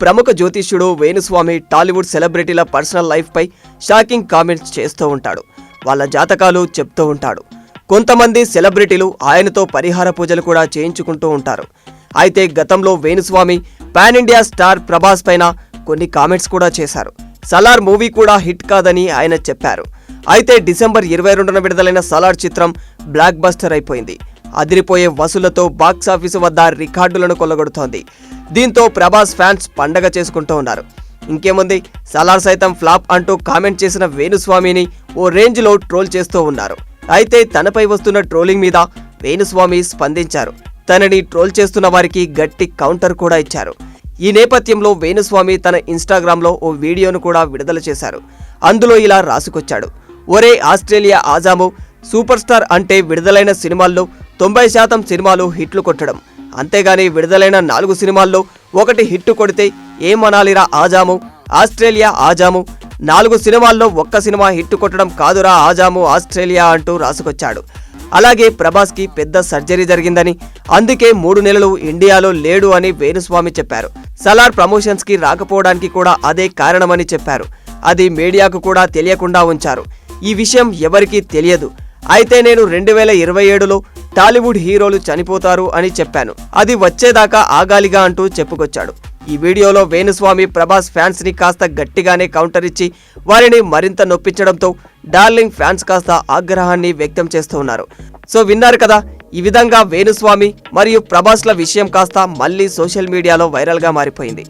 ప్రముఖ జ్యోతిష్యుడు Venu Swamy Tollywood సెలబ్రిటీల personal life పై shocking comments చేస్తూ ఉంటాడు. వాళ్ళ జాతకాలు చెప్తూ ఉంటాడు. కొంతమంది సెలబ్రిటీలు ఆయనతో పరిహార పూజలు కూడా చేయించుకుంటూ ఉంటారు. అయితే గతంలో Venu Swamy pan India star Prabhas పైన కొన్ని కామెంట్స్ కూడా చేశారు. సలార్ మూవీ కూడా హిట్ కాదని ఆయన చెప్పారు. అయితే డిసెంబర్ 22న విడుదలైన సలార్ చిత్రం బ్లాక్ బస్టర్ అయిపోయింది. అదిరిపోయే వసూళ్లతో బాక్సాఫీసు వద్ద రికార్డులను కొల్లగొడుతోంది. దీంతో ప్రభాస్ ఫ్యాన్స్ పండగ చేసుకుంటూ ఉన్నారు. ఇంకేముంది, సలార్ సైతం ఫ్లాప్ అంటూ కామెంట్ చేసిన వేణుస్వామిని ఓ రేంజ్లో ట్రోల్ చేస్తూ ఉన్నారు. అయితే తనపై వస్తున్న ట్రోలింగ్ మీద వేణుస్వామి స్పందించారు. తనని ట్రోల్ చేస్తున్న వారికి గట్టి కౌంటర్ కూడా ఇచ్చారు. ఈ నేపథ్యంలో వేణుస్వామి తన ఇన్స్టాగ్రామ్లో ఓ వీడియోను కూడా విడుదల చేశారు. అందులో ఇలా రాసుకొచ్చాడు: ఒరే ఆస్ట్రేలియా ఆజాము, సూపర్ స్టార్ అంటే విడుదలైన సినిమాల్లో 90% సినిమాలు హిట్లు కొట్టడం, అంతేగాని విడుదలైన 4 సినిమాల్లో ఒకటి హిట్ కొడితే ఏమనాలిరా ఆజాము, ఆస్ట్రేలియా ఆజాము, 4 సినిమాల్లో ఒక్క సినిమా హిట్ కొట్టడం కాదురా ఆజాము ఆస్ట్రేలియా అంటూ రాసుకొచ్చాడు. అలాగే ప్రభాస్కి పెద్ద సర్జరీ జరిగిందని, అందుకే 3 నెలలు ఇండియాలో లేడు అని వేణుస్వామి చెప్పారు. సలార్ ప్రమోషన్స్కి రాకపోవడానికి కూడా అదే కారణమని చెప్పారు. అది మీడియాకు కూడా తెలియకుండా ఉంచారు. ఈ విషయం ఎవరికీ తెలియదు. అయితే నేను 2027లో టాలీవుడ్ హీరోలు చనిపోతారు అని చెప్పాను. అది వచ్చేదాకా ఆగాలిగా అంటూ చెప్పుకొచ్చాడు. ఈ వీడియోలో వేణుస్వామి ప్రభాస్ ఫ్యాన్స్ ని కాస్త గట్టిగానే కౌంటర్ ఇచ్చి వారిని మరింత నొప్పించడంతో డార్లింగ్ ఫ్యాన్స్ కాస్త ఆగ్రహాన్ని వ్యక్తం చేస్తూ ఉన్నారు. సో విన్నారు కదా, ఈ విధంగా వేణుస్వామి మరియు ప్రభాస్ల విషయం కాస్త మళ్ళీ సోషల్ మీడియాలో వైరల్గా మారిపోయింది.